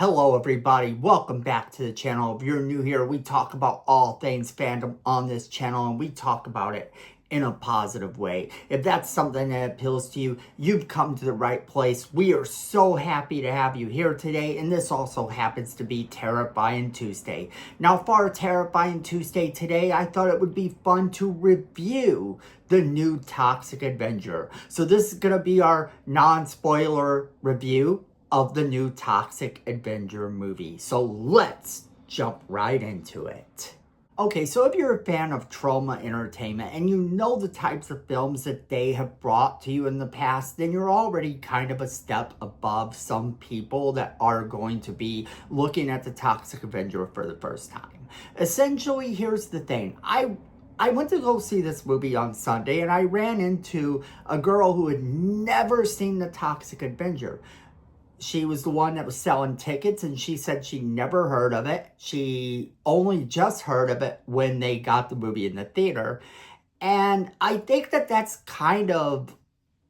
Hello everybody, welcome back to the channel. If you're new here, we talk about all things fandom on this channel and we talk about it in a positive way. If that's something that appeals to you, you've come to the right place. We are so happy to have you here today, and this also happens to be Terrifying Tuesday. Now for Terrifying Tuesday today, I thought it would be fun to review the new Toxic Avenger. So this is going to be our non-spoiler review of the new Toxic Avenger movie. So let's jump right into it. Okay, so if you're a fan of Trauma Entertainment and you know the types of films that they have brought to you in the past, then you're already kind of a step above some people that are going to be looking at the Toxic Avenger for the first time. Essentially, here's the thing. I went to go see this movie on Sunday and I ran into a girl who had never seen the Toxic Avenger. She was the one that was selling tickets, and she said she never heard of it. She only just heard of it when they got the movie in the theater. And I think that that's kind of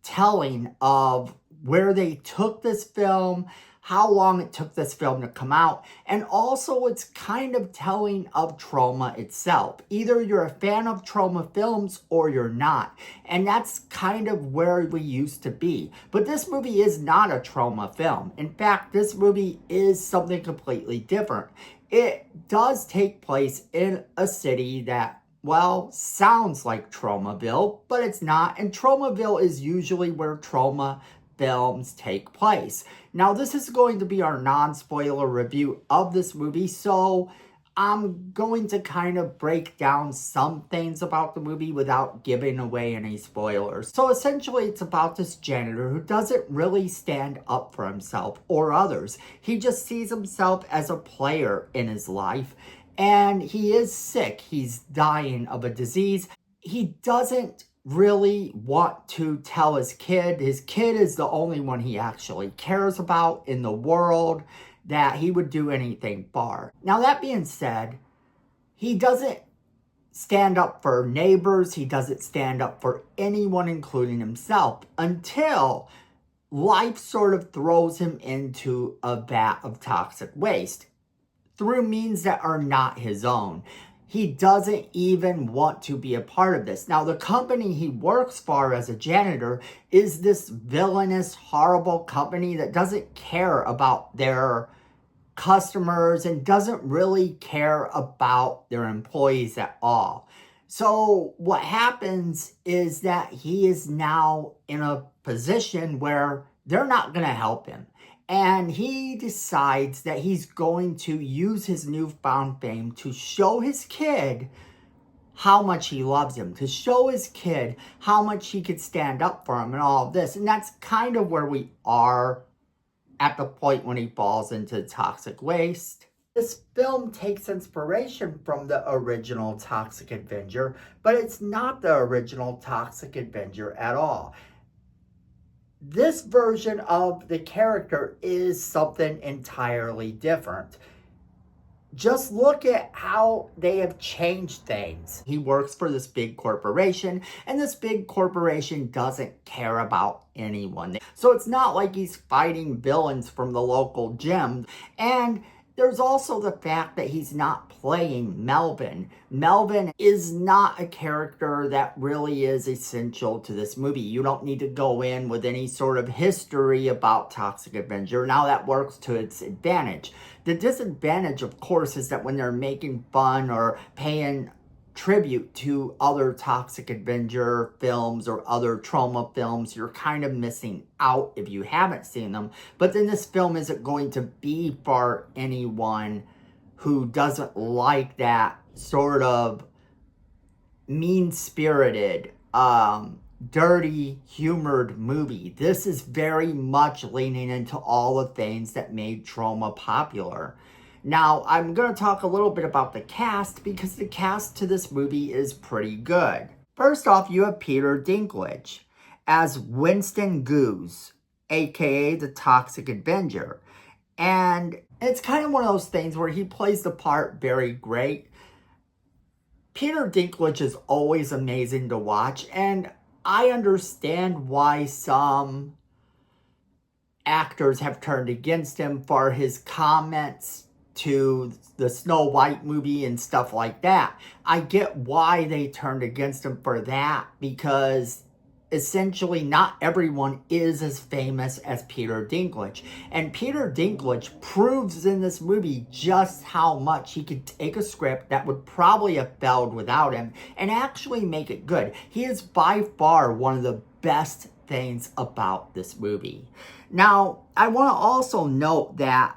telling of where they took this film, how long it took this film to come out, and also it's kind of telling of Trauma itself. Either you're a fan of Trauma films or you're not, and that's kind of where we used to be. But this movie is not a Trauma film. In fact, this movie is something completely different. It does take place in a city that, well, sounds like Traumaville, but it's not, and Traumaville is usually where trauma films take place. Now, this is going to be our non-spoiler review of this movie, so I'm going to kind of break down some things about the movie without giving away any spoilers. So essentially, it's about this janitor who doesn't really stand up for himself or others. He just sees himself as a player in his life, and he is sick. He's dying of a disease. He doesn't really want to tell his kid. His kid is the only one he actually cares about in the world that he would do anything for. Now, that being said, he doesn't stand up for neighbors. He doesn't stand up for anyone, including himself, until life sort of throws him into a vat of toxic waste through means that are not his own. He doesn't even want to be a part of this. Now, the company he works for as a janitor is this villainous, horrible company that doesn't care about their customers and doesn't really care about their employees at all. So what happens is that he is now in a position where they're not going to help him. And he decides that he's going to use his newfound fame to show his kid how much he loves him, to show his kid how much he could stand up for him and all of this. And that's kind of where we are at the point when he falls into toxic waste. This film takes inspiration from the original Toxic Avenger, but it's not the original Toxic Avenger at all. This version of the character is something entirely different. Just look at how they have changed things. He works for this big corporation, and this big corporation doesn't care about anyone. So it's not like he's fighting villains from the local gym. And there's also the fact that he's not playing Melvin. Melvin is not a character that really is essential to this movie. You don't need to go in with any sort of history about Toxic Avenger. Now that works to its advantage. The disadvantage, of course, is that when they're making fun or paying tribute to other Toxic Avenger films or other trauma films, you're kind of missing out if you haven't seen them. But then this film isn't going to be for anyone who doesn't like that sort of mean-spirited, dirty, humored movie. This is very much leaning into all the things that made Trauma popular. Now, I'm going to talk a little bit about the cast because the cast to this movie is pretty good. First off, you have Peter Dinklage as Winston Goose, aka the Toxic Avenger. And it's kind of one of those things where he plays the part very great. Peter Dinklage is always amazing to watch, and I understand why some actors have turned against him for his comments to the Snow White movie and stuff like that. I get why they turned against him for that, because essentially not everyone is as famous as Peter Dinklage. And Peter Dinklage proves in this movie just how much he could take a script that would probably have failed without him and actually make it good. He is by far one of the best things about this movie. Now, I want to also note that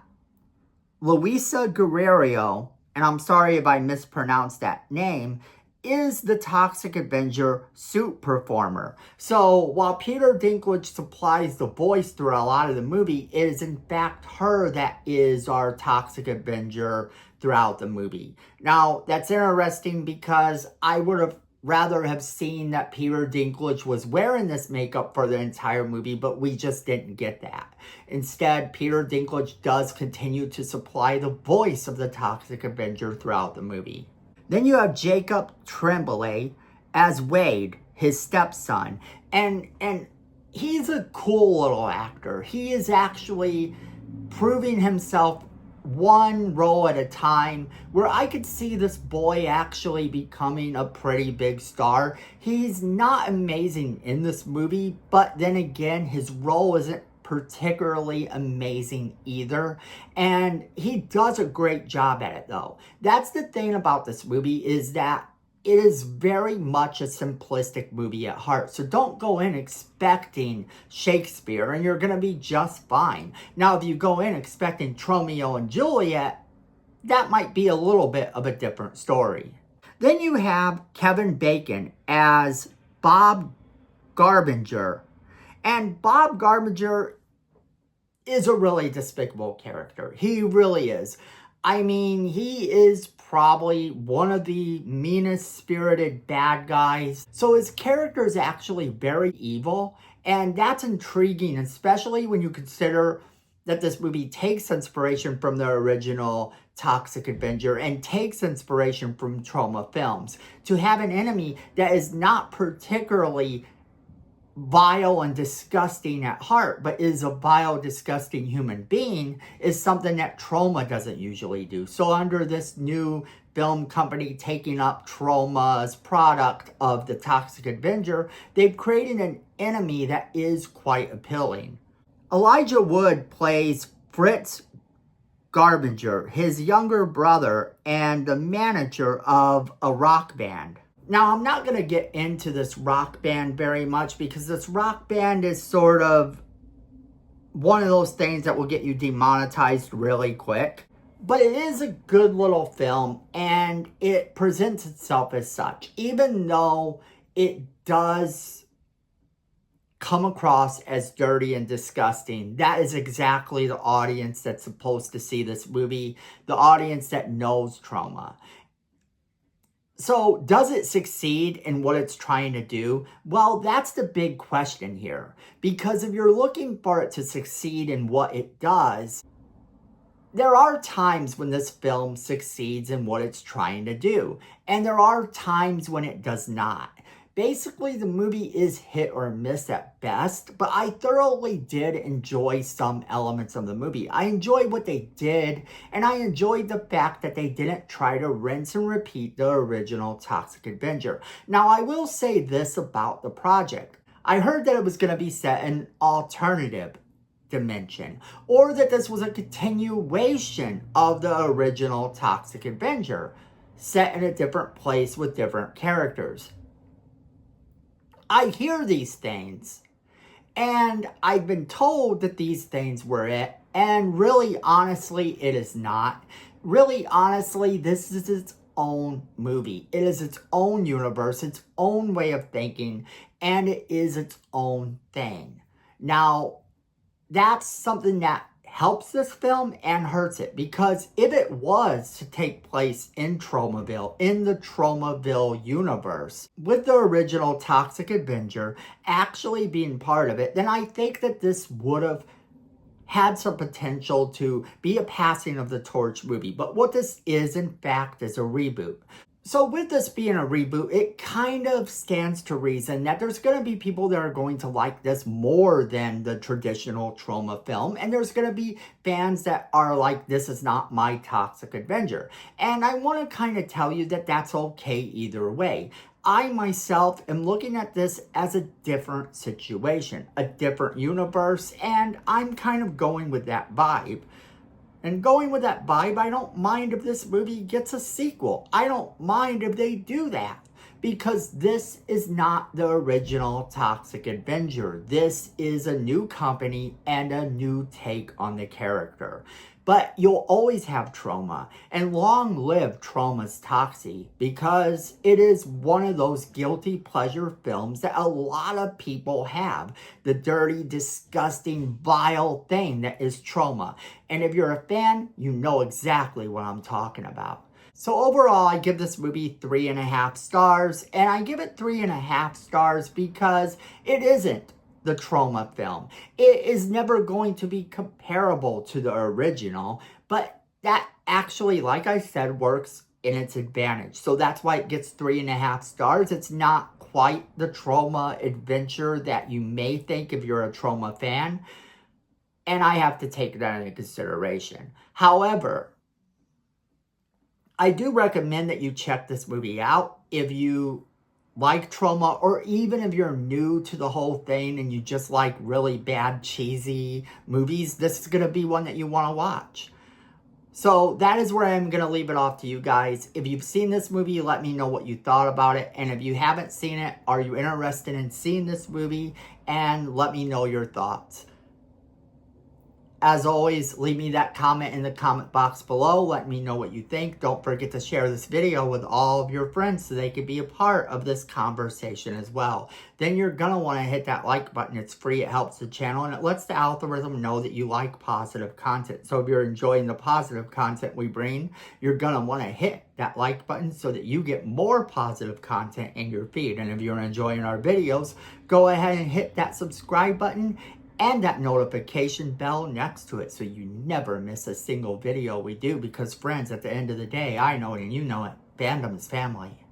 Luisa Guerrero, and I'm sorry if I mispronounced that name, is the Toxic Avenger suit performer. So while Peter Dinklage supplies the voice through a lot of the movie, it is in fact her that is our Toxic Avenger throughout the movie. Now, that's interesting because I would have rather have seen that Peter Dinklage was wearing this makeup for the entire movie, but we just didn't get that. Instead, Peter Dinklage does continue to supply the voice of the Toxic Avenger throughout the movie. Then you have Jacob Tremblay as Wade, his stepson, and he's a cool little actor. He is actually proving himself one role at a time, where I could see this boy actually becoming a pretty big star. He's not amazing in this movie, but then again, his role isn't particularly amazing either, and he does a great job at it though. That's the thing about this movie, is that it is very much a simplistic movie at heart. So don't go in expecting Shakespeare and you're going to be just fine. Now, if you go in expecting Romeo and Juliet, that might be a little bit of a different story. Then you have Kevin Bacon as Bob Garbinger. And Bob Garbinger is a really despicable character. He really is. I mean, he is probably one of the meanest spirited bad guys. So his character is actually very evil, and that's intriguing, especially when you consider that this movie takes inspiration from the original Toxic Avenger and takes inspiration from Troma films. To have an enemy that is not particularly vile and disgusting at heart, but is a vile, disgusting human being, is something that Troma doesn't usually do. So under this new film company taking up Troma's product of the Toxic Avenger, they've created an enemy that is quite appealing. Elijah Wood plays Fritz Garbinger, his younger brother and the manager of a rock band. Now, I'm not going to get into this rock band very much because this rock band is sort of one of those things that will get you demonetized really quick. But it is a good little film and it presents itself as such. Even though it does come across as dirty and disgusting, that is exactly the audience that's supposed to see this movie. The audience that knows Troma. So, does it succeed in what it's trying to do? Well, that's the big question here. Because if you're looking for it to succeed in what it does, there are times when this film succeeds in what it's trying to do. And there are times when it does not. Basically, the movie is hit or miss at best, but I thoroughly did enjoy some elements of the movie. I enjoyed what they did, and I enjoyed the fact that they didn't try to rinse and repeat the original Toxic Avenger. Now, I will say this about the project. I heard that it was going to be set in alternative dimension, or that this was a continuation of the original Toxic Avenger, set in a different place with different characters. I hear these things, and I've been told that these things were it, and really, honestly, it is not. Really, honestly, this is its own movie. It is its own universe, its own way of thinking, and it is its own thing. Now, that's something that helps this film and hurts it, because if it was to take place in Tromaville, in the Tromaville universe, with the original Toxic Avenger actually being part of it, then I think that this would have had some potential to be a passing of the torch movie. But what this is, in fact, is a reboot. So with this being a reboot, it kind of stands to reason that there's going to be people that are going to like this more than the traditional trauma film. And there's going to be fans that are like, this is not my Toxic Avenger. And I want to kind of tell you that that's okay either way. I myself am looking at this as a different situation, a different universe, and I'm kind of going with that vibe. And going with that vibe, I don't mind if this movie gets a sequel. I don't mind if they do that. Because this is not the original Toxic Avenger. This is a new company and a new take on the character. But you'll always have trauma. And long live Trauma's Toxic, because it is one of those guilty pleasure films that a lot of people have. The dirty, disgusting, vile thing that is Trauma. And if you're a fan, you know exactly what I'm talking about. So overall, I give this movie 3.5 stars, and I give it 3.5 stars because it isn't the Trauma film. It is never going to be comparable to the original, but that actually, like I said, works in its advantage. So that's why it gets 3.5 stars. It's not quite the Trauma adventure that you may think if you're a Trauma fan, and I have to take that into consideration. However, I do recommend that you check this movie out if you like Trauma, or even if you're new to the whole thing and you just like really bad, cheesy movies. This is going to be one that you want to watch. So that is where I'm going to leave it off to you guys. If you've seen this movie, let me know what you thought about it. And if you haven't seen it, are you interested in seeing this movie? And let me know your thoughts. As always, leave me that comment in the comment box below. Let me know what you think. Don't forget to share this video with all of your friends so they can be a part of this conversation as well. Then you're going to want to hit that like button. It's free. It helps the channel, and it lets the algorithm know that you like positive content. So if you're enjoying the positive content we bring, you're going to want to hit that like button so that you get more positive content in your feed. And if you're enjoying our videos, go ahead and hit that subscribe button and that notification bell next to it so you never miss a single video we do. Because friends, at the end of the day, I know it and you know it, fandom is family.